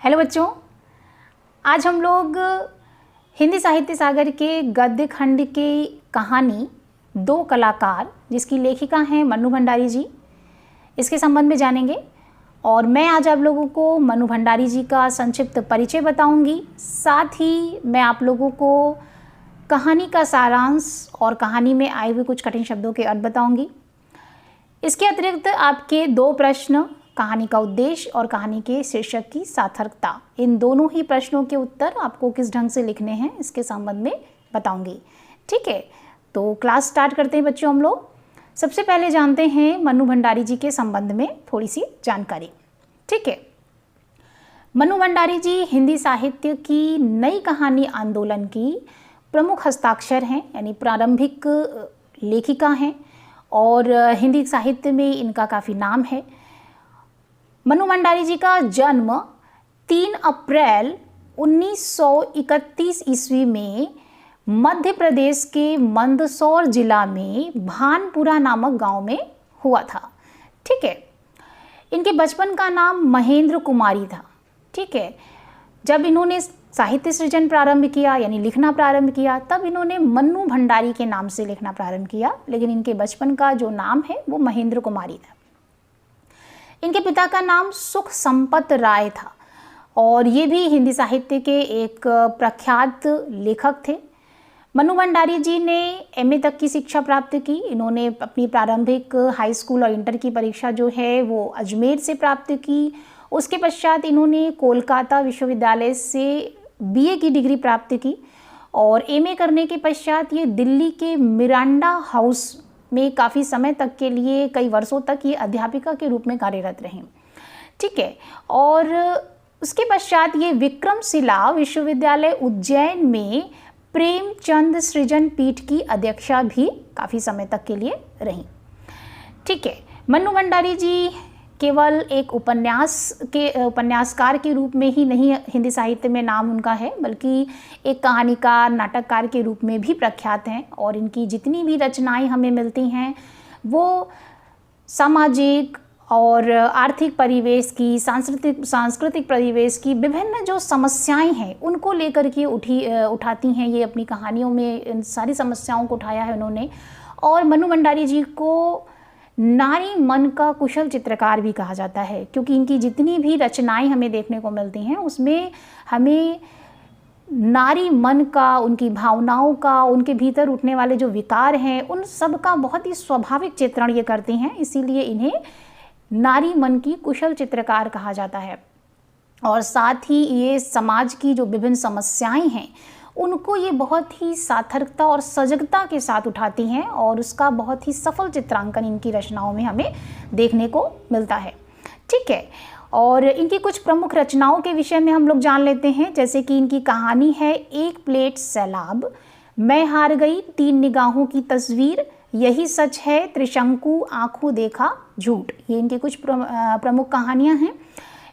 Hello बच्चों, आज हम लोग हिंदी साहित्य सागर के गद्य खंड की कहानी दो कलाकार, जिसकी लेखिका हैं मन्नू भंडारी जी, इसके संबंध में जानेंगे। और मैं आज आप लोगों को मन्नू भंडारी जी का संक्षिप्त परिचय बताऊंगी। साथ ही मैं आप लोगों को कहानी का सारांश और कहानी में आए हुए कुछ कठिन शब्दों के अर्थ बताऊंगी। इसके अतिरिक्त आपके दो प्रश्न, कहानी का उद्देश्य और कहानी के शीर्षक की सार्थकता, इन दोनों ही प्रश्नों के उत्तर आपको किस ढंग से लिखने हैं इसके संबंध में बताऊंगी। ठीक है, तो क्लास स्टार्ट करते हैं बच्चों। हम लोग सबसे पहले जानते हैं मन्नू भंडारी जी के संबंध में थोड़ी सी जानकारी। ठीक है, मन्नू भंडारी जी हिंदी साहित्य की नई कहानी आंदोलन की प्रमुख हस्ताक्षर हैं, यानी प्रारंभिक लेखिका हैं और हिंदी साहित्य में इनका काफ़ी नाम है। मन्नू भंडारी जी का जन्म 3 अप्रैल 1931 ईस्वी में मध्य प्रदेश के मंदसौर जिला में भानपुरा नामक गांव में हुआ था। ठीक है, इनके बचपन का नाम महेंद्र कुमारी था। ठीक है, जब इन्होंने साहित्य सृजन प्रारंभ किया, यानी लिखना प्रारंभ किया, तब इन्होंने मन्नू भंडारी के नाम से लिखना प्रारंभ किया, लेकिन इनके बचपन का जो नाम है वो महेंद्र कुमारी था। इनके पिता का नाम सुख संपत राय था और ये भी हिंदी साहित्य के एक प्रख्यात लेखक थे। मन्नू भंडारी जी ने एमए तक की शिक्षा प्राप्त की। इन्होंने अपनी प्रारंभिक हाई स्कूल और इंटर की परीक्षा जो है वो अजमेर से प्राप्त की। उसके पश्चात इन्होंने कोलकाता विश्वविद्यालय से बीए की डिग्री प्राप्त की और एमए करने के पश्चात ये दिल्ली के मिरांडा हाउस में काफ़ी समय तक के लिए, कई वर्षों तक ये अध्यापिका के रूप में कार्यरत रहीं। ठीक है, और उसके पश्चात ये विक्रमशिला विश्वविद्यालय उज्जैन में प्रेमचंद सृजन पीठ की अध्यक्षा भी काफ़ी समय तक के लिए रहीं। ठीक है, मन्नू भंडारी जी केवल एक उपन्यासकार के रूप में ही नहीं हिंदी साहित्य में नाम उनका है, बल्कि एक कहानीकार, नाटककार के रूप में भी प्रख्यात हैं। और इनकी जितनी भी रचनाएं हमें मिलती हैं वो सामाजिक और आर्थिक परिवेश की, सांस्कृतिक परिवेश की विभिन्न जो समस्याएं हैं उनको लेकर के उठाती हैं। ये अपनी कहानियों में इन सारी समस्याओं को उठाया है उन्होंने। और मन्नू भंडारी जी को नारी मन का कुशल चित्रकार भी कहा जाता है, क्योंकि इनकी जितनी भी रचनाएं हमें देखने को मिलती हैं उसमें हमें नारी मन का, उनकी भावनाओं का, उनके भीतर उठने वाले जो विकार हैं उन सब का बहुत ही स्वाभाविक चित्रण ये करती हैं। इसीलिए इन्हें नारी मन की कुशल चित्रकार कहा जाता है। और साथ ही ये समाज की जो विभिन्न समस्याएं हैं उनको ये बहुत ही सार्थकता और सजगता के साथ उठाती हैं और उसका बहुत ही सफल चित्रांकन इनकी रचनाओं में हमें देखने को मिलता है। ठीक है, और इनकी कुछ प्रमुख रचनाओं के विषय में हम लोग जान लेते हैं, जैसे कि इनकी कहानी है एक प्लेट सैलाब, मैं हार गई, 3 निगाहों की तस्वीर, यही सच है, त्रिशंकु, आंखों देखा झूठ। ये इनकी कुछ प्रमुख कहानियाँ हैं।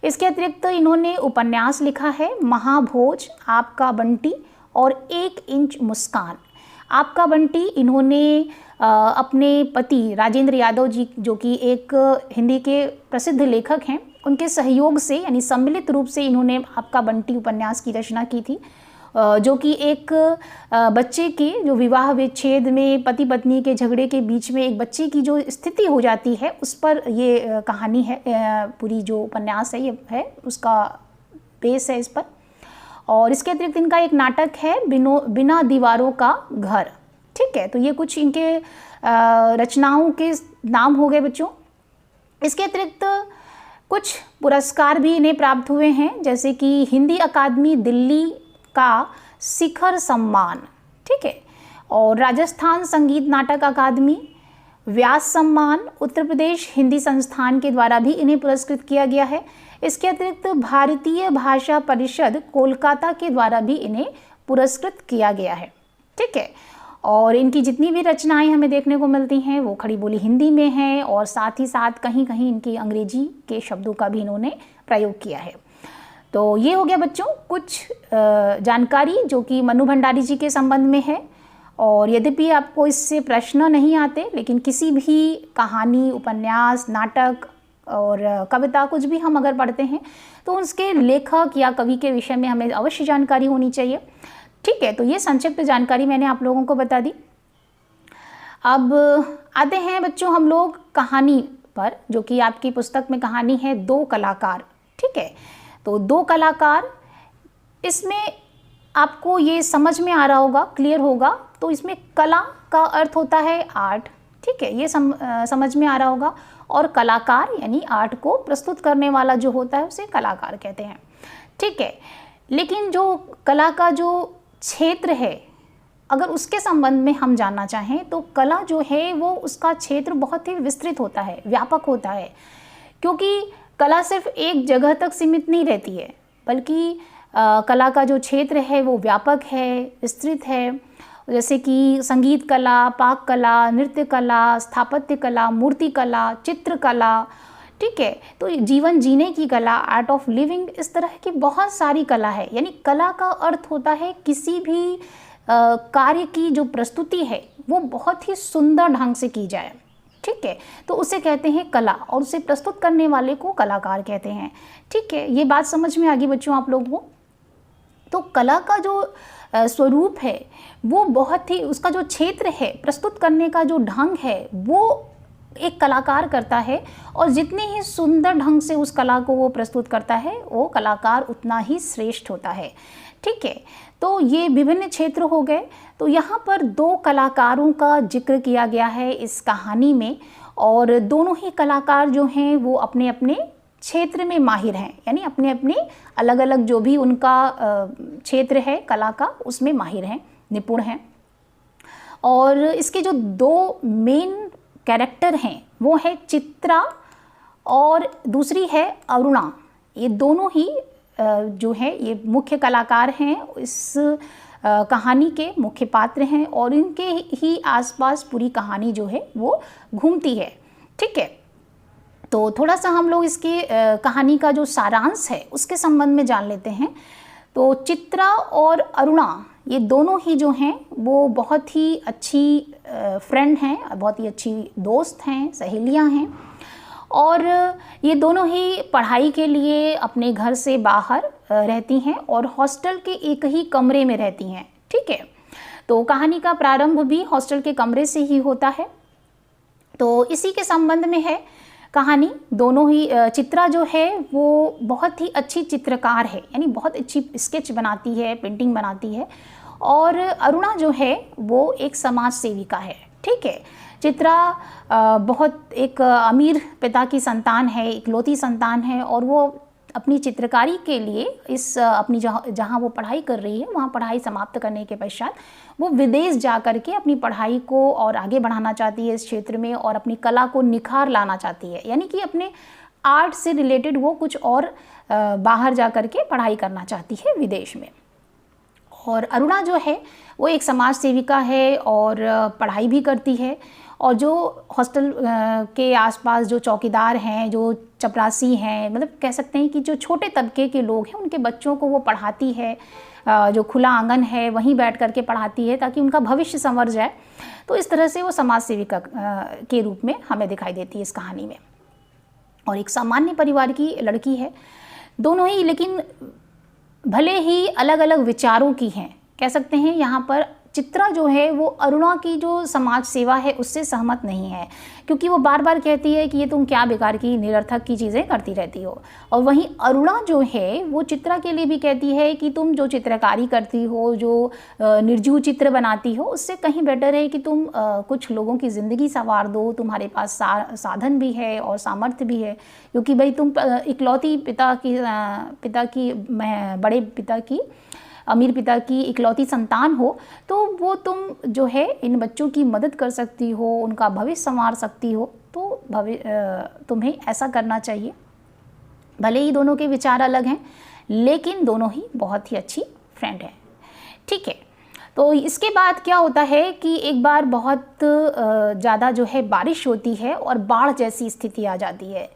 इसके अतिरिक्त इन्होंने उपन्यास लिखा है, महाभोज, आपका बंटी और 1 इंच मुस्कान। आपका बंटी इन्होंने अपने पति राजेंद्र यादव जी, जो कि एक हिंदी के प्रसिद्ध लेखक हैं, उनके सहयोग से, यानी सम्मिलित रूप से इन्होंने आपका बंटी उपन्यास की रचना की थी, जो कि एक बच्चे के जो विवाह विच्छेद में, पति पत्नी के झगड़े के बीच में एक बच्चे की जो स्थिति हो जाती है उस पर ये कहानी है। पूरी जो उपन्यास है ये है, उसका बेस है इस पर। और इसके अतिरिक्त इनका एक नाटक है बिना दीवारों का घर। ठीक है, तो ये कुछ इनके रचनाओं के नाम हो गए बच्चों। इसके अतिरिक्त कुछ पुरस्कार भी इन्हें प्राप्त हुए हैं, जैसे कि हिंदी अकादमी दिल्ली का शिखर सम्मान, ठीक है, और राजस्थान संगीत नाटक अकादमी, व्यास सम्मान, उत्तर प्रदेश हिंदी संस्थान के द्वारा भी इन्हें पुरस्कृत किया गया है। इसके अतिरिक्त भारतीय भाषा परिषद कोलकाता के द्वारा भी इन्हें पुरस्कृत किया गया है। ठीक है, और इनकी जितनी भी रचनाएं हमें देखने को मिलती हैं वो खड़ी बोली हिंदी में हैं और साथ ही साथ कहीं कहीं इनकी अंग्रेजी के शब्दों का भी इन्होंने प्रयोग किया है। तो ये हो गया बच्चों कुछ जानकारी जो कि मन्नू भंडारी जी के संबंध में है। और यद्यपि आपको इससे प्रश्न नहीं आते, लेकिन किसी भी कहानी, उपन्यास, नाटक और कविता कुछ भी हम अगर पढ़ते हैं तो उसके लेखक या कवि के विषय में हमें अवश्य जानकारी होनी चाहिए। ठीक है, तो ये संक्षिप्त जानकारी मैंने आप लोगों को बता दी। अब आते हैं बच्चों हम लोग कहानी पर, जो कि आपकी पुस्तक में कहानी है दो कलाकार। ठीक है, तो दो कलाकार, इसमें आपको ये समझ में आ रहा होगा, क्लियर होगा। तो इसमें कला का अर्थ होता है आर्ट। ठीक है, ये समझ में आ रहा होगा। और कलाकार यानी आर्ट को प्रस्तुत करने वाला जो होता है उसे कलाकार कहते हैं। ठीक है, लेकिन जो कला का जो क्षेत्र है, अगर उसके संबंध में हम जानना चाहें तो कला जो है वो उसका क्षेत्र बहुत ही विस्तृत होता है, व्यापक होता है। क्योंकि कला सिर्फ एक जगह तक सीमित नहीं रहती है, बल्कि कला का जो क्षेत्र है वो व्यापक है, विस्तृत है। जैसे कि संगीत कला, पाक कला, नृत्य कला, स्थापत्य कला, मूर्ति कला, चित्रकला। ठीक है, तो जीवन जीने की कला, आर्ट ऑफ लिविंग, इस तरह की बहुत सारी कला है। यानी कला का अर्थ होता है किसी भी कार्य की जो प्रस्तुति है वो बहुत ही सुंदर ढंग से की जाए। ठीक है, तो उसे कहते हैं कला, और उसे प्रस्तुत करने वाले को कलाकार कहते हैं। ठीक है, ये बात समझ में आ गई बच्चों आप लोगों को। तो कला का जो स्वरूप है वो बहुत ही, उसका जो क्षेत्र है, प्रस्तुत करने का जो ढंग है वो एक कलाकार करता है। और जितने ही सुंदर ढंग से उस कला को वो प्रस्तुत करता है वो कलाकार उतना ही श्रेष्ठ होता है। ठीक है, तो ये विभिन्न क्षेत्र हो गए। तो यहाँ पर दो कलाकारों का जिक्र किया गया है इस कहानी में, और दोनों ही कलाकार जो हैं वो अपने अपने क्षेत्र में माहिर हैं। यानी अपने अपने अलग अलग जो भी उनका क्षेत्र है कला का, उसमें माहिर हैं, निपुण हैं। और इसके जो दो मेन कैरेक्टर हैं वो है चित्रा और दूसरी है अरुणा। ये दोनों ही जो है ये मुख्य कलाकार हैं, इस कहानी के मुख्य पात्र हैं, और इनके ही आसपास पूरी कहानी जो है वो घूमती है। ठीक है, तो थोड़ा सा हम लोग इसकी कहानी का जो सारांश है उसके संबंध में जान लेते हैं। तो चित्रा और अरुणा ये दोनों ही जो हैं वो बहुत ही अच्छी फ्रेंड हैं, बहुत ही अच्छी दोस्त हैं, सहेलियां हैं। और ये दोनों ही पढ़ाई के लिए अपने घर से बाहर रहती हैं और हॉस्टल के एक ही कमरे में रहती हैं। ठीक है, तो कहानी का प्रारंभ भी हॉस्टल के कमरे से ही होता है। तो इसी के संबंध में है कहानी। दोनों ही, चित्रा जो है वो बहुत ही अच्छी चित्रकार है, यानी बहुत अच्छी स्केच बनाती है, पेंटिंग बनाती है। और अरुणा जो है वो एक समाज सेविका है। ठीक है, चित्रा बहुत एक अमीर पिता की संतान है, इकलौती संतान है, और वो अपनी चित्रकारी के लिए इस अपनी जहाँ वो पढ़ाई कर रही है वहाँ पढ़ाई समाप्त करने के पश्चात वो विदेश जा कर के अपनी पढ़ाई को और आगे बढ़ाना चाहती है इस क्षेत्र में, और अपनी कला को निखार लाना चाहती है। यानी कि अपने आर्ट से रिलेटेड वो कुछ और बाहर जा कर के पढ़ाई करना चाहती है विदेश में। और अरुणा जो है वो एक समाज सेविका है और पढ़ाई भी करती है। और जो हॉस्टल के आसपास जो चौकीदार हैं, जो चपरासी हैं, मतलब कह सकते हैं कि जो छोटे तबके के लोग हैं, उनके बच्चों को वो पढ़ाती है। जो खुला आंगन है वहीं बैठ कर के पढ़ाती है ताकि उनका भविष्य संवर जाए। तो इस तरह से वो समाज सेविका के रूप में हमें दिखाई देती है इस कहानी में। और एक सामान्य परिवार की लड़की है। दोनों ही लेकिन भले ही अलग अलग विचारों की हैं, कह सकते हैं। यहाँ पर चित्रा जो है वो अरुणा की जो समाज सेवा है उससे सहमत नहीं है, क्योंकि वो बार बार कहती है कि ये तुम क्या बेकार की निरर्थक की चीज़ें करती रहती हो। और वहीं अरुणा जो है वो चित्रा के लिए भी कहती है कि तुम जो चित्रकारी करती हो, जो निर्जीव चित्र बनाती हो, उससे कहीं बेटर है कि तुम कुछ लोगों की ज़िंदगी संवार दो। तुम्हारे पास साधन भी है और सामर्थ्य भी है, क्योंकि भाई तुम इकलौती बड़े पिता की, अमीर पिता की इकलौती संतान हो। तो वो तुम जो है इन बच्चों की मदद कर सकती हो, उनका भविष्य संवार सकती हो। तो तुम्हें ऐसा करना चाहिए। भले ही दोनों के विचार अलग हैं, लेकिन दोनों ही बहुत ही अच्छी फ्रेंड हैं। ठीक है, तो इसके बाद क्या होता है कि एक बार बहुत ज़्यादा जो है बारिश होती है और बाढ़ जैसी स्थिति आ जाती है।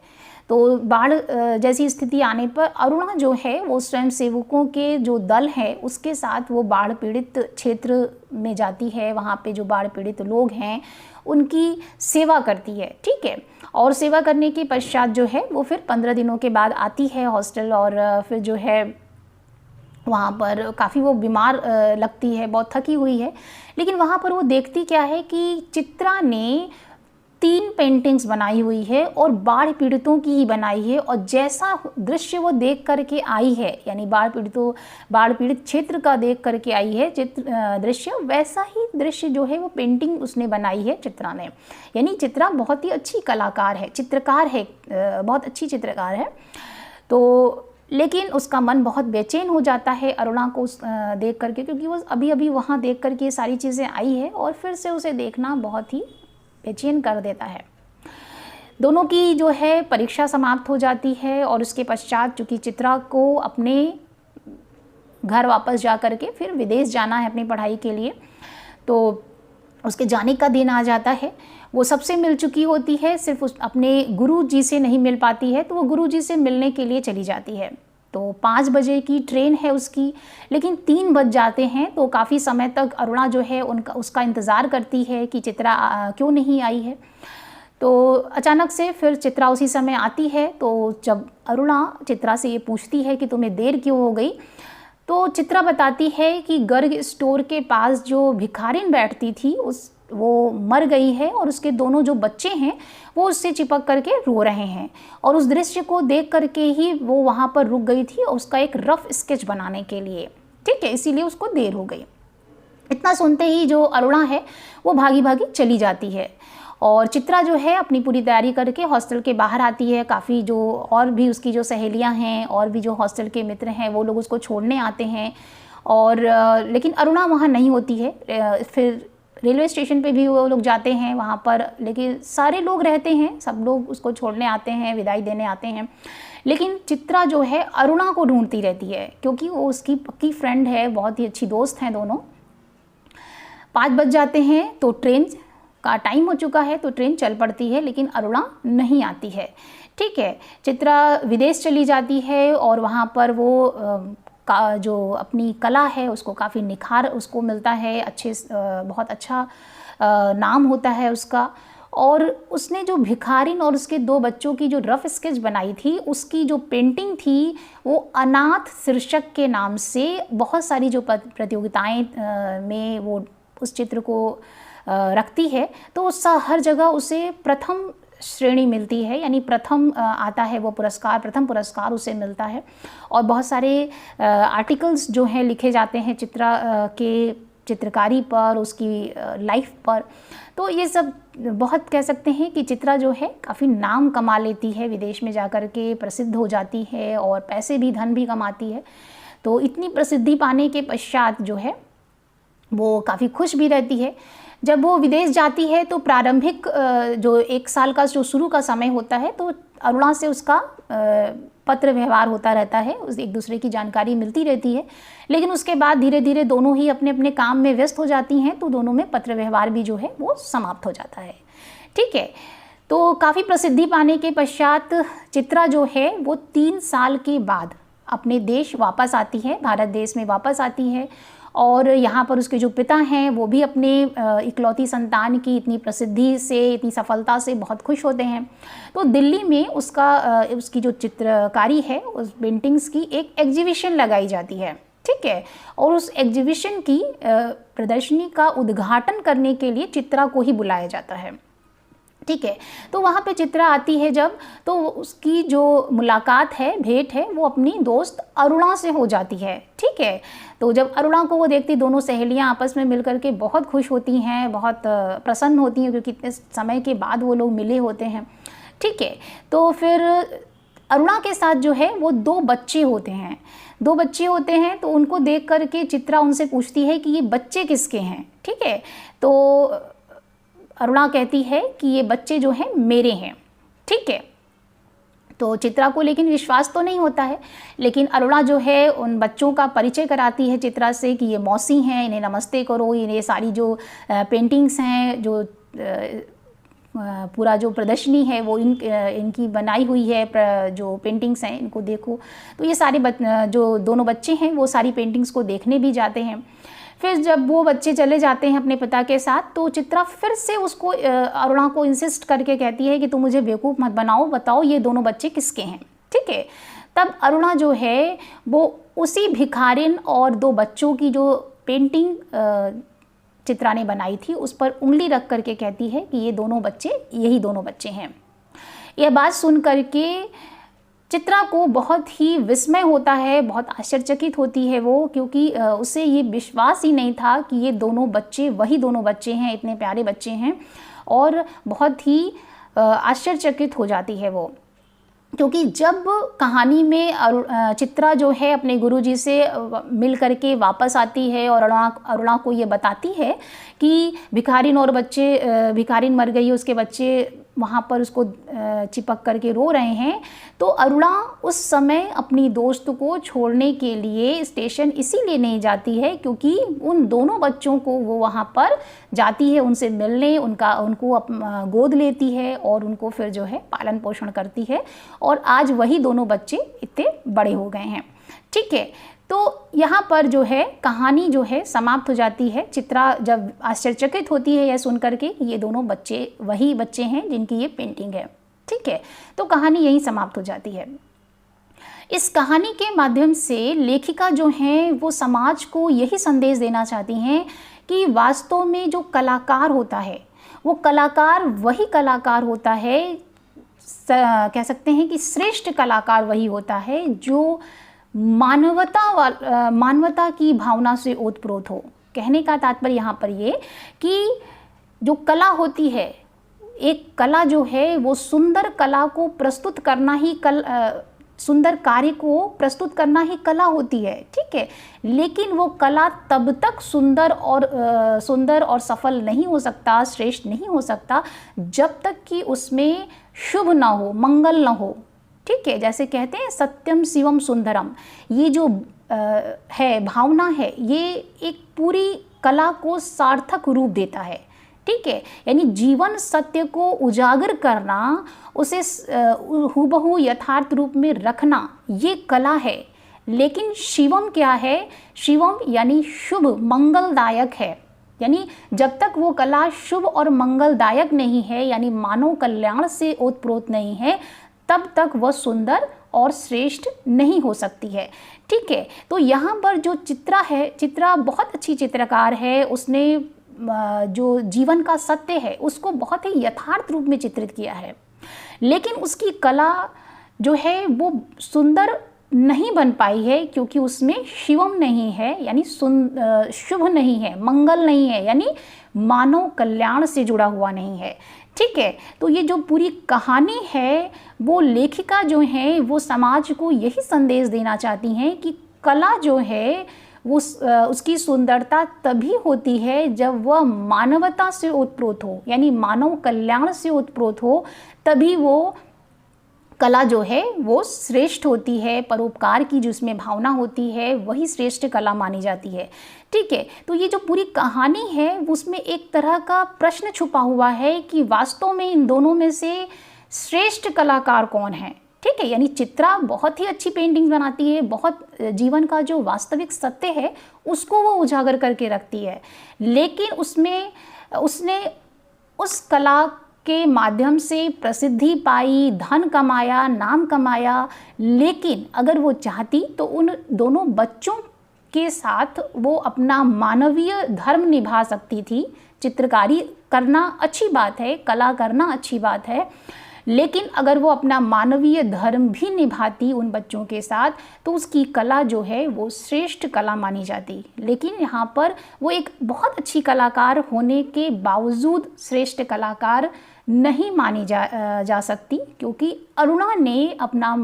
तो बाढ़ जैसी स्थिति आने पर अरुणा जो है वो स्वयं सेवकों के जो दल है उसके साथ वो बाढ़ पीड़ित क्षेत्र में जाती है। वहाँ पे जो बाढ़ पीड़ित लोग हैं उनकी सेवा करती है। ठीक है, और सेवा करने के पश्चात जो है वो फिर 15 दिनों के बाद आती है हॉस्टल, और फिर जो है वहाँ पर काफ़ी वो बीमार लगती है, बहुत थकी हुई है। लेकिन वहाँ पर वो देखती क्या है कि चित्रा ने 3 पेंटिंग्स बनाई हुई है और बाढ़ पीड़ितों की ही बनाई है, और जैसा दृश्य वो देख करके आई है, यानी बाढ़ पीड़ित क्षेत्र का देख करके आई है दृश्य, वैसा ही दृश्य जो है वो पेंटिंग उसने बनाई है चित्रा ने। यानी चित्रा बहुत ही अच्छी कलाकार है, चित्रकार है, बहुत अच्छी चित्रकार है। तो लेकिन उसका मन बहुत बेचैन हो जाता है अरुणा को देख करके, क्योंकि वो अभी अभी वहाँ देख करके सारी चीज़ें आई है और फिर से उसे देखना बहुत ही बेचैन कर देता है। दोनों की जो है परीक्षा समाप्त हो जाती है, और उसके पश्चात चूँकि चित्रा को अपने घर वापस जा कर के फिर विदेश जाना है अपनी पढ़ाई के लिए, तो उसके जाने का दिन आ जाता है। वो सबसे मिल चुकी होती है, सिर्फ अपने गुरुजी से नहीं मिल पाती है, तो वो गुरुजी से मिलने के लिए चली जाती है। तो 5 बजे की ट्रेन है उसकी, लेकिन 3 बज जाते हैं। तो काफ़ी समय तक अरुणा जो है उसका इंतज़ार करती है कि चित्रा क्यों नहीं आई है। तो अचानक से फिर चित्रा उसी समय आती है। तो जब अरुणा चित्रा से ये पूछती है कि तुम्हें देर क्यों हो गई, तो चित्रा बताती है कि गर्ग स्टोर के पास जो भिखारिन बैठती थी वो मर गई है, और उसके दोनों जो बच्चे हैं वो उससे चिपक करके रो रहे हैं, और उस दृश्य को देख करके ही वो वहाँ पर रुक गई थी उसका एक रफ स्केच बनाने के लिए, ठीक है, इसीलिए उसको देर हो गई। इतना सुनते ही जो अरुणा है वो भागी भागी चली जाती है, और चित्रा जो है अपनी पूरी तैयारी करके हॉस्टल के बाहर आती है। काफ़ी जो और भी उसकी जो सहेलियां हैं और भी जो हॉस्टल के मित्र हैं वो लोग उसको छोड़ने आते हैं, और लेकिन अरुणा वहाँ नहीं होती है। फिर रेलवे स्टेशन पे भी वो लोग जाते हैं वहाँ पर, लेकिन सारे लोग रहते हैं, सब लोग उसको छोड़ने आते हैं, विदाई देने आते हैं। लेकिन चित्रा जो है अरुणा को ढूंढती रहती है, क्योंकि वो उसकी पक्की फ्रेंड है, बहुत ही अच्छी दोस्त हैं दोनों। 5 बज जाते हैं तो ट्रेन का टाइम हो चुका है, तो ट्रेन चल पड़ती है, लेकिन अरुणा नहीं आती है, ठीक है। चित्रा विदेश चली जाती है, और वहाँ पर वो का जो अपनी कला है उसको काफ़ी निखार उसको मिलता है, बहुत अच्छा नाम होता है उसका। और उसने जो भिखारिन और उसके 2 बच्चों की जो रफ स्केच बनाई थी, उसकी जो पेंटिंग थी वो अनाथ शीर्षक के नाम से बहुत सारी जो प्रतियोगिताएं में वो उस चित्र को रखती है। तो हर जगह उसे प्रथम श्रेणी मिलती है, यानी प्रथम आता है वो पुरस्कार, प्रथम पुरस्कार उसे मिलता है। और बहुत सारे आर्टिकल्स जो हैं लिखे जाते हैं चित्रा के चित्रकारी पर, उसकी लाइफ पर। तो ये सब बहुत कह सकते हैं कि चित्रा जो है काफ़ी नाम कमा लेती है, विदेश में जाकर के प्रसिद्ध हो जाती है और पैसे भी, धन भी कमाती है। तो इतनी प्रसिद्धि पाने के पश्चात जो है वो काफ़ी खुश भी रहती है। जब वो विदेश जाती है तो प्रारंभिक जो 1 साल का जो शुरू का समय होता है, तो अरुणा से उसका पत्र व्यवहार होता रहता है, उस एक दूसरे की जानकारी मिलती रहती है। लेकिन उसके बाद धीरे धीरे दोनों ही अपने अपने काम में व्यस्त हो जाती हैं, तो दोनों में पत्र व्यवहार भी जो है वो समाप्त हो जाता है, ठीक है। तो काफ़ी प्रसिद्धि पाने के पश्चात चित्रा जो है वो 3 साल के बाद अपने देश वापस आती है, भारत देश में वापस आती है। और यहाँ पर उसके जो पिता हैं वो भी अपने इकलौती संतान की इतनी प्रसिद्धि से, इतनी सफलता से बहुत खुश होते हैं। तो दिल्ली में उसकी जो चित्रकारी है, उस पेंटिंग्स की एक एग्जीबिशन लगाई जाती है, ठीक है। और उस एग्जीबिशन की प्रदर्शनी का उद्घाटन करने के लिए चित्रा को ही बुलाया जाता है, ठीक है। तो वहाँ पे चित्रा आती है जब, तो उसकी जो मुलाकात है, भेंट है, वो अपनी दोस्त अरुणा से हो जाती है, ठीक है। तो जब अरुणा को वो देखती, दोनों सहेलियाँ आपस में मिलकर के बहुत खुश होती हैं, बहुत प्रसन्न होती हैं, क्योंकि इतने समय के बाद वो लोग मिले होते हैं, ठीक है। तो फिर अरुणा के साथ जो है वो 2 बच्चे होते हैं, 2 बच्चे होते हैं। तो उनको देख करके चित्रा उनसे पूछती है कि ये बच्चे किसके हैं, ठीक है। तो अरुणा कहती है कि ये बच्चे जो हैं मेरे हैं, ठीक है। तो चित्रा को लेकिन विश्वास तो नहीं होता है, लेकिन अरुणा जो है उन बच्चों का परिचय कराती है चित्रा से कि ये मौसी हैं, इन्हें नमस्ते करो, ये सारी जो पेंटिंग्स हैं, जो पूरा जो प्रदर्शनी है वो इनकी बनाई हुई है, जो पेंटिंग्स हैं इनको देखो। तो ये सारे जो दोनों बच्चे हैं वो सारी पेंटिंग्स को देखने भी जाते हैं। फिर जब वो बच्चे चले जाते हैं अपने पिता के साथ, तो चित्रा फिर से उसको अरुणा को इंसिस्ट करके कहती है कि तुम मुझे बेवकूफ़ मत बनाओ, बताओ ये दोनों बच्चे किसके हैं। ठीक है, तब अरुणा जो है वो उसी भिखारिन और दो बच्चों की जो पेंटिंग चित्रा ने बनाई थी उस पर उंगली रख करके कहती है कि ये दोनों बच्चे यही दोनों बच्चे हैं। यह बात सुन करके चित्रा को बहुत ही विस्मय होता है, बहुत आश्चर्यचकित होती है वो, क्योंकि उसे ये विश्वास ही नहीं था कि ये दोनों बच्चे वही दोनों बच्चे हैं, इतने प्यारे बच्चे हैं। और बहुत ही आश्चर्यचकित हो जाती है वो, क्योंकि जब कहानी में चित्रा जो है अपने गुरुजी से मिल करके वापस आती है और अरुणा को ये बताती है कि भिखारिन और बच्चे, भिखारिन मर गई, उसके बच्चे वहाँ पर उसको चिपक करके रो रहे हैं, तो अरुणा उस समय अपनी दोस्त को छोड़ने के लिए स्टेशन इसीलिए नहीं जाती है क्योंकि उन दोनों बच्चों को वो वहाँ पर जाती है उनसे मिलने, उनको गोद लेती है और उनको फिर जो है पालन पोषण करती है, और आज वही दोनों बच्चे इतने बड़े हो गए हैं। ठीक है, तो यहाँ पर जो है कहानी जो है समाप्त हो जाती है। चित्रा जब आश्चर्यचकित होती है यह सुन करके कि ये दोनों बच्चे वही बच्चे हैं जिनकी ये पेंटिंग है। ठीक है, तो कहानी यहीं समाप्त हो जाती है। इस कहानी के माध्यम से लेखिका जो हैं वो समाज को यही संदेश देना चाहती हैं कि वास्तव में जो कलाकार होता है वो कलाकार वही कलाकार होता है, कह सकते हैं कि श्रेष्ठ कलाकार वही होता है जो मानवता की भावना से ओतप्रोत हो। कहने का तात्पर्य यहाँ पर ये कि जो कला होती है, एक कला जो है वो सुंदर कला को प्रस्तुत करना ही सुंदर कार्य को प्रस्तुत करना ही कला होती है। ठीक है, लेकिन वो कला तब तक सुंदर और सफल नहीं हो सकता, श्रेष्ठ नहीं हो सकता जब तक कि उसमें शुभ ना हो, मंगल ना हो। ठीक है, जैसे कहते हैं सत्यम शिवम सुंदरम, ये जो है भावना है, ये एक पूरी कला को सार्थक रूप देता है। ठीक है, यानी जीवन सत्य को उजागर करना, उसे हूबहू यथार्थ रूप में रखना, ये कला है। लेकिन शिवम क्या है? शिवम यानी शुभ, मंगलदायक है। यानी जब तक वो कला शुभ और मंगलदायक नहीं है, यानी मानव कल्याण से ओतप्रोत नहीं है, तब तक वह सुंदर और श्रेष्ठ नहीं हो सकती है। ठीक है, तो यहाँ पर जो चित्रा है, चित्रा बहुत अच्छी चित्रकार है। उसने जो जीवन का सत्य है उसको बहुत ही यथार्थ रूप में चित्रित किया है, लेकिन उसकी कला जो है वो सुंदर नहीं बन पाई है क्योंकि उसमें शिवम नहीं है, यानी शुभ नहीं है, मंगल नहीं है, यानी मानव कल्याण से जुड़ा हुआ नहीं है। ठीक है, तो ये जो पूरी कहानी है वो लेखिका जो है वो समाज को यही संदेश देना चाहती हैं कि कला जो है वो उसकी सुंदरता तभी होती है जब वह मानवता से ओतप्रोत हो, यानी मानव कल्याण से ओतप्रोत हो, तभी वो कला जो है वो श्रेष्ठ होती है। परोपकार की जो उसमें भावना होती है वही श्रेष्ठ कला मानी जाती है। ठीक है, तो ये जो पूरी कहानी है उसमें एक तरह का प्रश्न छुपा हुआ है कि वास्तव में इन दोनों में से श्रेष्ठ कलाकार कौन है। ठीक है, यानी चित्रा बहुत ही अच्छी पेंटिंग्स बनाती है, बहुत जीवन का जो वास्तविक सत्य है उसको वो उजागर करके रखती है, लेकिन उसने उस कला के माध्यम से प्रसिद्धि पाई, धन कमाया, नाम कमाया, लेकिन अगर वो चाहती तो उन दोनों बच्चों के साथ वो अपना मानवीय धर्म निभा सकती थी। चित्रकारी करना अच्छी बात है, कला करना अच्छी बात है, लेकिन अगर वो अपना मानवीय धर्म भी निभाती उन बच्चों के साथ तो उसकी कला जो है वो श्रेष्ठ कला मानी जाती। लेकिन यहाँ पर वो एक बहुत अच्छी कलाकार होने के बावजूद श्रेष्ठ कलाकार नहीं मानी जा सकती, क्योंकि अरुणा ने अपना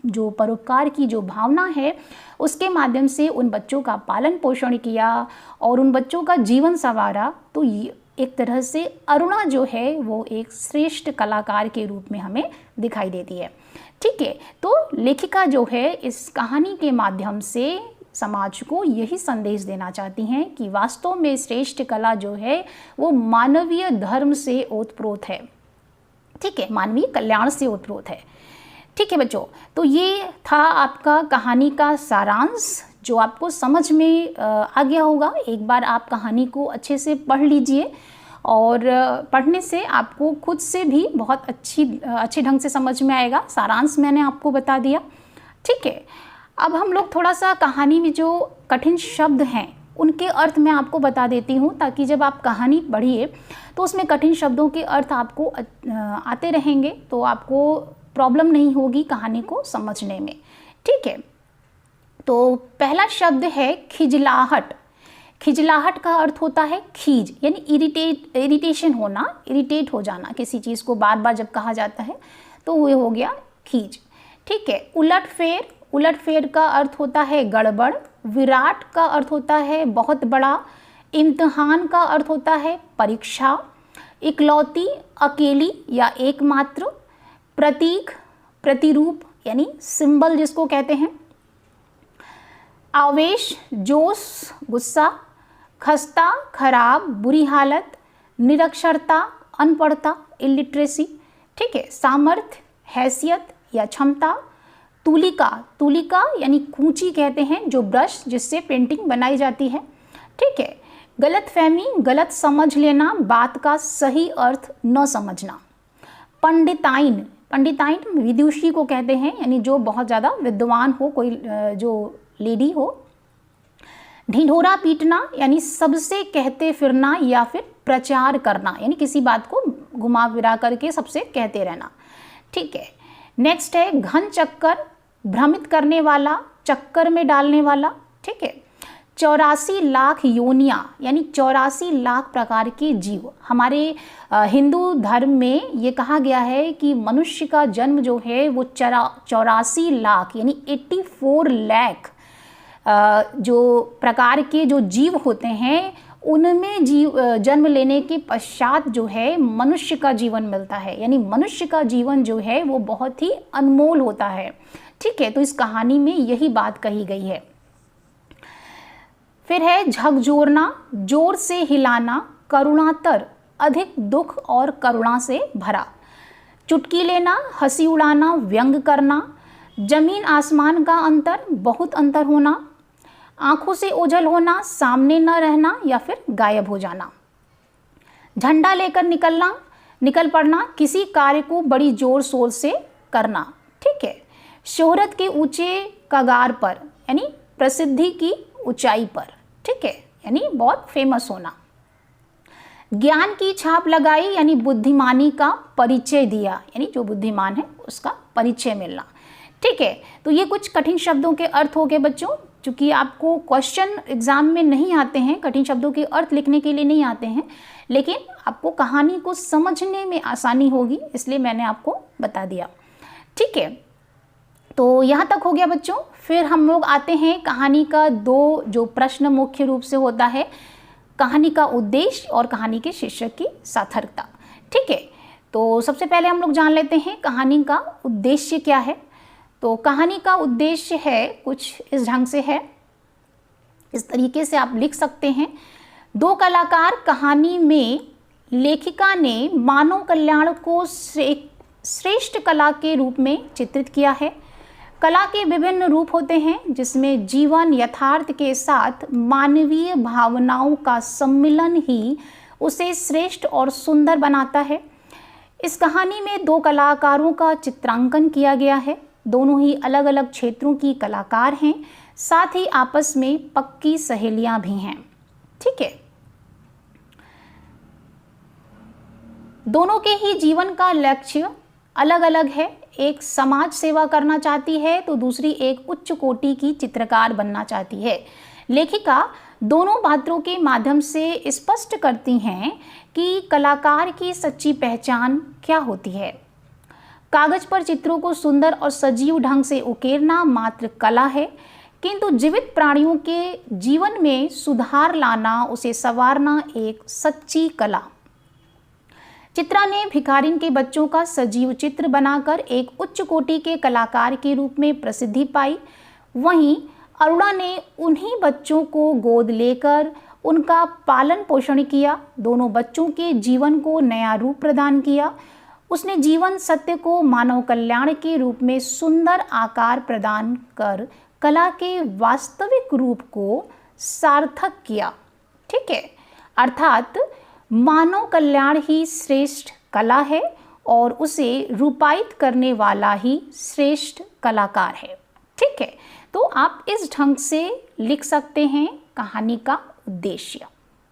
जो परोपकार की जो भावना है उसके माध्यम से उन बच्चों का पालन पोषण किया और उन बच्चों का जीवन संवारा। तो एक तरह से अरुणा जो है वो एक श्रेष्ठ कलाकार के रूप में हमें दिखाई देती है। ठीक है, तो लेखिका जो है इस कहानी के माध्यम से समाज को यही संदेश देना चाहती हैं कि वास्तव में श्रेष्ठ कला जो है वो मानवीय धर्म से ओतप्रोत है। ठीक है, मानवीय कल्याण से ओतप्रोत है। ठीक है बच्चों, तो ये था आपका कहानी का सारांश जो आपको समझ में आ गया होगा। एक बार आप कहानी को अच्छे से पढ़ लीजिए और पढ़ने से आपको खुद से भी बहुत अच्छे ढंग से समझ में आएगा। सारांश मैंने आपको बता दिया, ठीक है। अब हम लोग थोड़ा सा कहानी में जो कठिन शब्द हैं उनके अर्थ मैं आपको बता देती हूँ, ताकि जब आप कहानी पढ़िए तो उसमें कठिन शब्दों के अर्थ आपको आते रहेंगे, तो आपको प्रॉब्लम नहीं होगी कहानी को समझने में, ठीक है। तो पहला शब्द है खिजलाहट। खिजलाहट का अर्थ होता है खीज, यानी इरिटेशन होना, इरिटेट हो जाना। किसी चीज़ को बार बार जब कहा जाता है तो वो हो गया खीज, ठीक है। उलटफेर, उलटफेर का अर्थ होता है गड़बड़। विराट का अर्थ होता है बहुत बड़ा। इम्तिहान का अर्थ होता है परीक्षा। इकलौती, अकेली या एकमात्र। प्रतीक, प्रतिरूप यानी सिंबल जिसको कहते हैं। आवेश, जोश, गुस्सा। खस्ता, खराब, बुरी हालत। निरक्षरता, अनपढ़ता, इलिटरेसी, ठीक है। सामर्थ्य, हैसियत या क्षमता। तुलिका, तुलिका यानी कूंची कहते हैं, जो ब्रश जिससे पेंटिंग बनाई जाती है, ठीक है। गलतफहमी, गलत समझ लेना, बात का सही अर्थ न समझना। पंडिताइन, पंडिताइन विदुषी को कहते हैं, यानी जो बहुत ज़्यादा विद्वान हो, कोई जो लेडी हो। ढिंढोरा पीटना यानी सबसे कहते फिरना या फिर प्रचार करना, यानी किसी बात को घुमा फिरा करके सबसे कहते रहना, ठीक है। नेक्स्ट है घन चक्कर, भ्रमित करने वाला, चक्कर में डालने वाला, ठीक है। 84 लाख योनियाँ यानी 84 लाख प्रकार के जीव। हमारे हिंदू धर्म में ये कहा गया है कि मनुष्य का जन्म जो है वो 84 लाख यानी 84 लाख जो प्रकार के जो जीव होते हैं उनमें जन्म लेने के पश्चात जो है मनुष्य का जीवन मिलता है, यानी मनुष्य का जीवन जो है वो बहुत ही अनमोल होता है, ठीक है। तो इस कहानी में यही बात कही गई है। फिर है झकझोरना, जोर से हिलाना, करुणातर, अधिक दुख और करुणा से भरा। चुटकी लेना, हंसी उड़ाना, व्यंग करना। जमीन आसमान का अंतर, बहुत अंतर होना। आंखों से ओझल होना, सामने न रहना या फिर गायब हो जाना। झंडा लेकर निकलना, निकल पड़ना, किसी कार्य को बड़ी जोर शोर से करना, ठीक है। शोहरत के ऊंचे कगार पर यानी प्रसिद्धि की ऊंचाई पर, ठीक है, यानी बहुत फेमस होना। ज्ञान की छाप लगाई यानी बुद्धिमानी का परिचय दिया, यानी जो बुद्धिमान है उसका परिचय मिलना, ठीक है। तो ये कुछ कठिन शब्दों के अर्थ हो गए बच्चों। चूँकि आपको क्वेश्चन एग्जाम में नहीं आते हैं, कठिन शब्दों के अर्थ लिखने के लिए नहीं आते हैं, लेकिन आपको कहानी को समझने में आसानी होगी, इसलिए मैंने आपको बता दिया, ठीक है। तो यहाँ तक हो गया बच्चों। फिर हम लोग आते हैं कहानी का दो जो प्रश्न मुख्य रूप से होता है, कहानी का उद्देश्य और कहानी के शीर्षक की सार्थकता, ठीक है। तो सबसे पहले हम लोग जान लेते हैं कहानी का उद्देश्य क्या है। तो कहानी का उद्देश्य है कुछ इस ढंग से है, इस तरीके से आप लिख सकते हैं। दो कलाकार कहानी में लेखिका ने मानव कल्याण को श्रेष्ठ कला के रूप में चित्रित किया है। कला के विभिन्न रूप होते हैं जिसमें जीवन यथार्थ के साथ मानवीय भावनाओं का सम्मिलन ही उसे श्रेष्ठ और सुंदर बनाता है। इस कहानी में दो कलाकारों का चित्रांकन किया गया है। दोनों ही अलग अलग क्षेत्रों की कलाकार हैं, साथ ही आपस में पक्की सहेलियां भी हैं, ठीक है। दोनों के ही जीवन का लक्ष्य अलग अलग है। एक समाज सेवा करना चाहती है तो दूसरी एक उच्च कोटि की चित्रकार बनना चाहती है। लेखिका दोनों पात्रों के माध्यम से स्पष्ट करती हैं कि कलाकार की सच्ची पहचान क्या होती है। कागज पर चित्रों को सुंदर और सजीव ढंग से उकेरना मात्र कला है, किंतु जीवित प्राणियों के जीवन में सुधार लाना, उसे संवारना एक सच्ची कला। चित्रा ने भिखारिन के बच्चों का सजीव चित्र बनाकर एक उच्च कोटि के कलाकार के रूप में प्रसिद्धि पाई। वहीं अरुणा ने उन्हीं बच्चों को गोद लेकर उनका पालन पोषण किया, दोनों बच्चों के जीवन को नया रूप प्रदान किया। उसने जीवन सत्य को मानव कल्याण के रूप में सुंदर आकार प्रदान कर कला के वास्तविक रूप को सार्थक किया। ठीक है, अर्थात मानव कल्याण ही श्रेष्ठ कला है और उसे रूपायित करने वाला ही श्रेष्ठ कलाकार है। ठीक है, तो आप इस ढंग से लिख सकते हैं कहानी का उद्देश्य।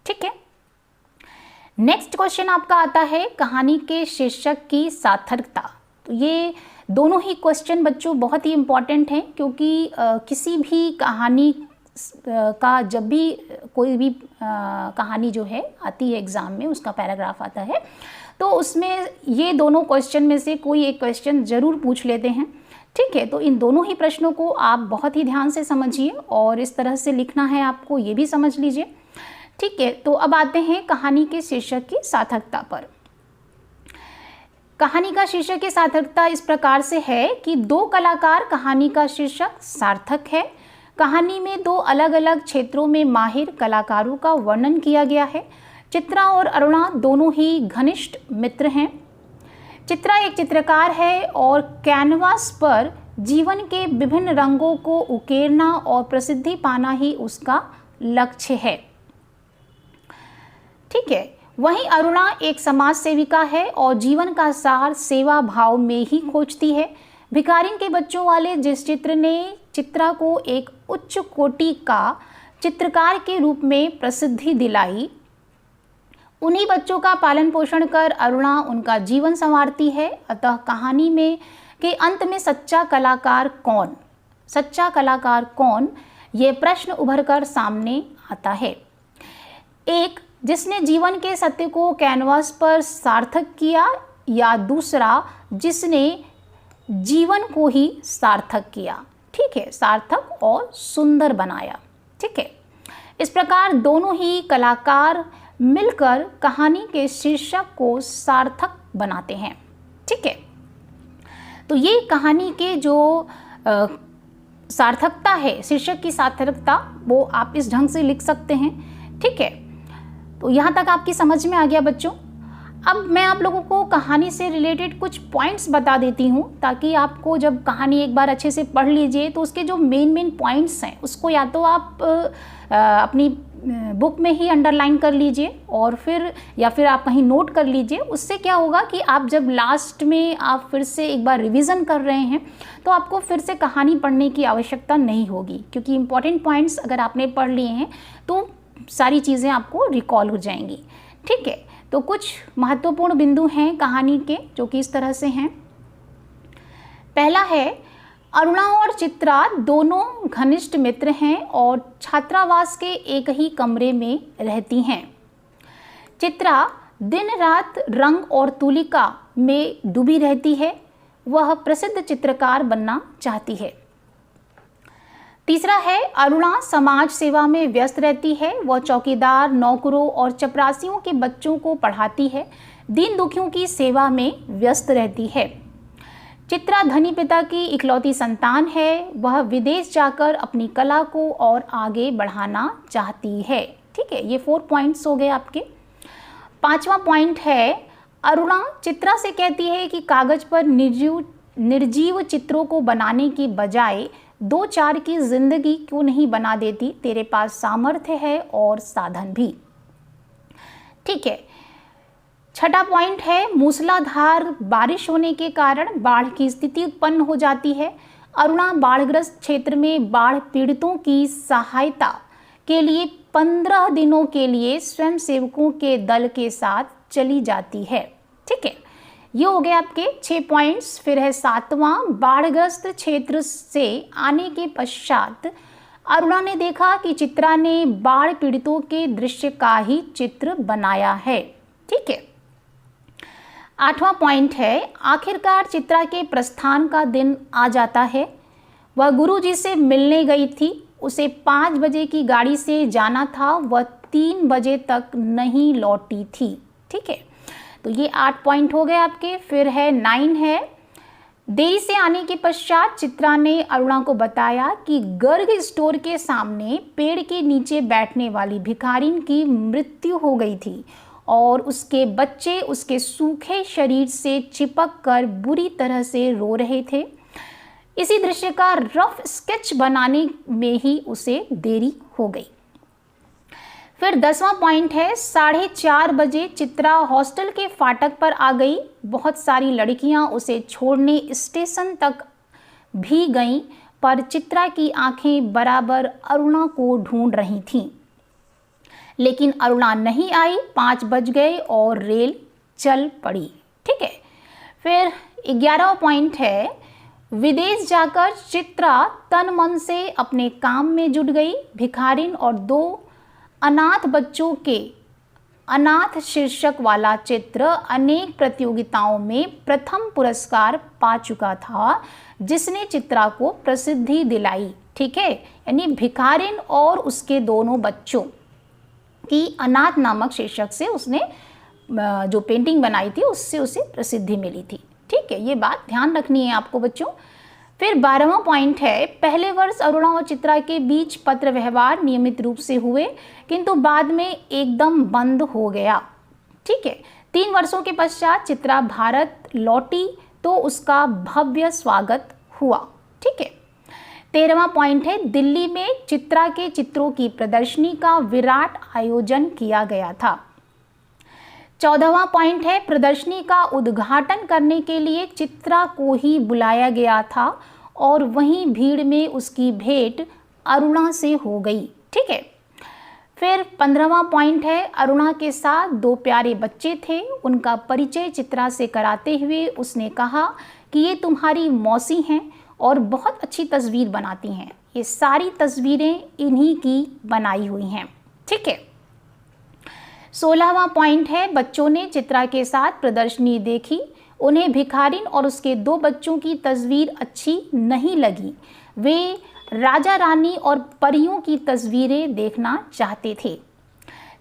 ठीक है, नेक्स्ट क्वेश्चन आपका आता है कहानी के शीर्षक की सार्थकता। तो ये दोनों ही क्वेश्चन बच्चों बहुत ही इम्पॉर्टेंट हैं, क्योंकि किसी भी कहानी का जब भी कोई भी कहानी जो है आती है एग्ज़ाम में, उसका पैराग्राफ आता है, तो उसमें ये दोनों क्वेश्चन में से कोई एक क्वेश्चन ज़रूर पूछ लेते हैं। ठीक है, तो इन दोनों ही प्रश्नों को आप बहुत ही ध्यान से समझिए और इस तरह से लिखना है आपको, ये भी समझ लीजिए। ठीक है, तो अब आते हैं कहानी के शीर्षक की सार्थकता पर। कहानी का शीर्षक की सार्थकता इस प्रकार से है कि दो कलाकार कहानी का शीर्षक सार्थक है। कहानी में दो अलग अलग क्षेत्रों में माहिर कलाकारों का वर्णन किया गया है। चित्रा और अरुणा दोनों ही घनिष्ठ मित्र हैं। चित्रा एक चित्रकार है और कैनवास पर जीवन के विभिन्न रंगों को उकेरना और प्रसिद्धि पाना ही उसका लक्ष्य है। ठीक है, वहीं अरुणा एक समाज सेविका है और जीवन का सार सेवा भाव में ही खोजती है। भिखारिन के बच्चों वाले जिस चित्र ने चित्रा को एक उच्च कोटि का चित्रकार के रूप में प्रसिद्धि दिलाई, उन्हीं बच्चों का पालन पोषण कर अरुणा उनका जीवन संवारती है। अतः कहानी में के अंत में सच्चा कलाकार कौन, ये प्रश्न उभर कर सामने आता है। एक जिसने जीवन के सत्य को कैनवास पर सार्थक किया, या दूसरा जिसने जीवन को ही सार्थक किया। ठीक है, सार्थक और सुंदर बनाया। ठीक है, इस प्रकार दोनों ही कलाकार मिलकर कहानी के शीर्षक को सार्थक बनाते हैं। ठीक है, तो ये कहानी के जो सार्थकता है, शीर्षक की सार्थकता, वो आप इस ढंग से लिख सकते हैं। ठीक है, तो यहाँ तक आपकी समझ में आ गया बच्चों। अब मैं आप लोगों को कहानी से रिलेटेड कुछ पॉइंट्स बता देती हूँ, ताकि आपको जब कहानी एक बार अच्छे से पढ़ लीजिए तो उसके जो मेन पॉइंट्स हैं उसको या तो आप अपनी बुक में ही अंडरलाइन कर लीजिए और या फिर आप कहीं नोट कर लीजिए। उससे क्या होगा कि आप जब लास्ट में आप फिर से एक बार रिवीजन कर रहे हैं तो आपको फिर से कहानी पढ़ने की आवश्यकता नहीं होगी, क्योंकि इम्पॉर्टेंट पॉइंट्स अगर आपने पढ़ लिए हैं तो सारी चीज़ें आपको रिकॉल हो जाएंगी। ठीक है, तो कुछ महत्वपूर्ण बिंदु हैं कहानी के जो कि इस तरह से हैं। पहला है, अरुणा और चित्रा दोनों घनिष्ठ मित्र हैं और छात्रावास के एक ही कमरे में रहती हैं। चित्रा दिन रात रंग और तुलिका में डूबी रहती है। वह प्रसिद्ध चित्रकार बनना चाहती है। तीसरा है, अरुणा समाज सेवा में व्यस्त रहती है। वह चौकीदार, नौकरों और चपरासियों के बच्चों को पढ़ाती है, दीन दुखियों की सेवा में व्यस्त रहती है। चित्रा धनी पिता की इकलौती संतान है। वह विदेश जाकर अपनी कला को और आगे बढ़ाना चाहती है। ठीक है, ये 4 पॉइंट्स हो गए आपके। 5वां पॉइंट है, अरुणा चित्रा से कहती है कि कागज पर निर्जीव चित्रों को बनाने की बजाय 2-4 की जिंदगी क्यों नहीं बना देती, तेरे पास सामर्थ्य है और साधन भी। ठीक है, 6वां पॉइंट है, मूसलाधार बारिश होने के कारण बाढ़ की स्थिति उत्पन्न हो जाती है। अरुणा बाढ़ग्रस्त क्षेत्र में बाढ़ पीड़ितों की सहायता के लिए 15 दिनों के लिए स्वयंसेवकों के दल के साथ चली जाती है। ठीक है, ये हो गए आपके 6 पॉइंट्स। फिर है 7वां, बाढ़ग्रस्त क्षेत्र से आने के पश्चात अरुणा ने देखा कि चित्रा ने बाढ़ पीड़ितों के दृश्य का ही चित्र बनाया है। ठीक है, 8वां पॉइंट है, आखिरकार चित्रा के प्रस्थान का दिन आ जाता है। वह गुरुजी से मिलने गई थी। उसे 5 बजे की गाड़ी से जाना था। वह 3 बजे तक नहीं लौटी थी। ठीक है, तो ये 8 पॉइंट हो गए आपके। फिर है 9 है, देरी से आने के पश्चात चित्रा ने अरुणा को बताया कि गर्ग स्टोर के सामने पेड़ के नीचे बैठने वाली भिखारिन की मृत्यु हो गई थी और उसके बच्चे उसके सूखे शरीर से चिपक कर बुरी तरह से रो रहे थे। इसी दृश्य का रफ स्केच बनाने में ही उसे देरी हो गई। फिर 10वां पॉइंट है, 4:30 बजे चित्रा हॉस्टल के फाटक पर आ गई। बहुत सारी लड़कियां उसे छोड़ने स्टेशन तक भी गईं, पर चित्रा की आंखें बराबर अरुणा को ढूंढ रही थीं। लेकिन अरुणा नहीं आई। 5 बज गए और रेल चल पड़ी। ठीक है। फिर 11वां पॉइंट है, विदेश जाकर चित्रा तन मन से अपने काम में जुट गई। भिखारिन और 2 अनाथ बच्चों के अनाथ शीर्षक वाला चित्र अनेक प्रतियोगिताओं में प्रथम पुरस्कार पा चुका था, जिसने चित्रा को प्रसिद्धि दिलाई। ठीक है, यानी भिखारिन और उसके दोनों बच्चों की अनाथ नामक शीर्षक से उसने जो पेंटिंग बनाई थी उससे उसे प्रसिद्धि मिली थी। ठीक है, ये बात ध्यान रखनी है आपको बच्चों। फिर 12वां पॉइंट है, पहले वर्ष अरुणा और चित्रा के बीच पत्र व्यवहार नियमित रूप से हुए, किंतु बाद में एकदम बंद हो गया। ठीक है। 3 वर्षों के पश्चात चित्रा भारत लौटी तो उसका भव्य स्वागत हुआ। ठीक है। 13वां पॉइंट है, दिल्ली में चित्रा के चित्रों की प्रदर्शनी का विराट आयोजन किया गया था। 14वां पॉइंट है, प्रदर्शनी का उद्घाटन करने के लिए चित्रा को ही बुलाया गया था और वहीं भीड़ में उसकी भेंट अरुणा से हो गई। ठीक है। फिर 15वां पॉइंट है, अरुणा के साथ 2 प्यारे बच्चे थे। उनका परिचय चित्रा से कराते हुए उसने कहा कि ये तुम्हारी मौसी हैं और बहुत अच्छी तस्वीर बनाती हैं। ये सारी तस्वीरें इन्हीं की बनाई हुई हैं। ठीक है। 16वां पॉइंट है, बच्चों ने चित्रा के साथ प्रदर्शनी देखी। उन्हें भिखारिन और उसके 2 बच्चों की तस्वीर अच्छी नहीं लगी। वे राजा रानी और परियों की तस्वीरें देखना चाहते थे।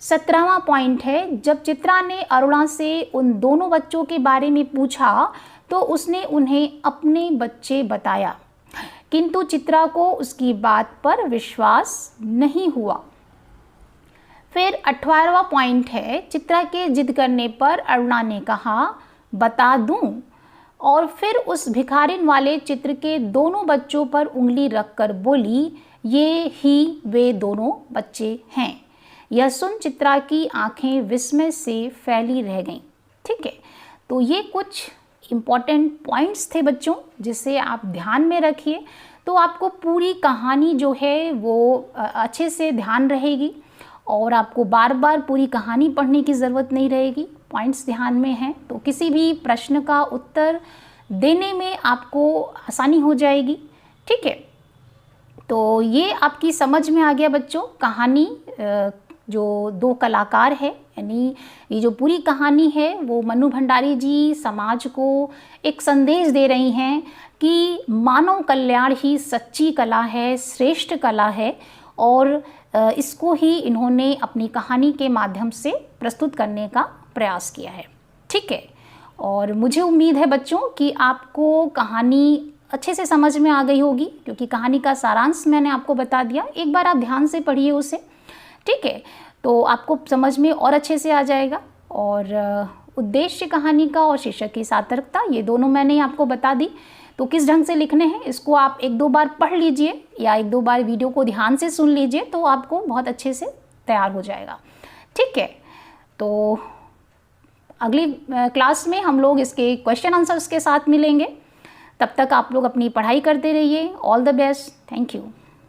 17वां पॉइंट है, जब चित्रा ने अरुणा से उन दोनों बच्चों के बारे में पूछा तो उसने उन्हें अपने बच्चे बताया, किंतु चित्रा को उसकी बात पर विश्वास नहीं हुआ। फिर 18वां पॉइंट है, चित्रा के जिद करने पर अरुणा ने कहा बता दूं, और फिर उस भिखारिन वाले चित्र के दोनों बच्चों पर उंगली रखकर बोली, ये ही वे दोनों बच्चे हैं। यह सुन चित्रा की आंखें विस्मय से फैली रह गईं। ठीक है, तो ये कुछ इम्पॉर्टेंट पॉइंट्स थे बच्चों, जिसे आप ध्यान में रखिए तो आपको पूरी कहानी जो है वो अच्छे से ध्यान रहेगी और आपको बार बार पूरी कहानी पढ़ने की ज़रूरत नहीं रहेगी। पॉइंट्स ध्यान में हैं तो किसी भी प्रश्न का उत्तर देने में आपको आसानी हो जाएगी। ठीक है, तो ये आपकी समझ में आ गया बच्चों। कहानी जो 2 कलाकार है, यानी ये जो पूरी कहानी है वो मन्नू भंडारी जी समाज को एक संदेश दे रही हैं कि मानव कल्याण ही सच्ची कला है, श्रेष्ठ कला है, और इसको ही इन्होंने अपनी कहानी के माध्यम से प्रस्तुत करने का प्रयास किया है। ठीक है, और मुझे उम्मीद है बच्चों कि आपको कहानी अच्छे से समझ में आ गई होगी, क्योंकि कहानी का सारांश मैंने आपको बता दिया। एक बार आप ध्यान से पढ़िए उसे। ठीक है, तो आपको समझ में और अच्छे से आ जाएगा। और उद्देश्य कहानी का और शीर्षक की सार्थकता, ये दोनों मैंने आपको बता दी। तो किस ढंग से लिखने हैं इसको आप 1-2 बार पढ़ लीजिए या 1-2 बार वीडियो को ध्यान से सुन लीजिए, तो आपको बहुत अच्छे से तैयार हो जाएगा। ठीक है, तो अगली क्लास में हम लोग इसके क्वेश्चन आंसर्स के साथ मिलेंगे। तब तक आप लोग अपनी पढ़ाई करते रहिए। All the best. Thank you.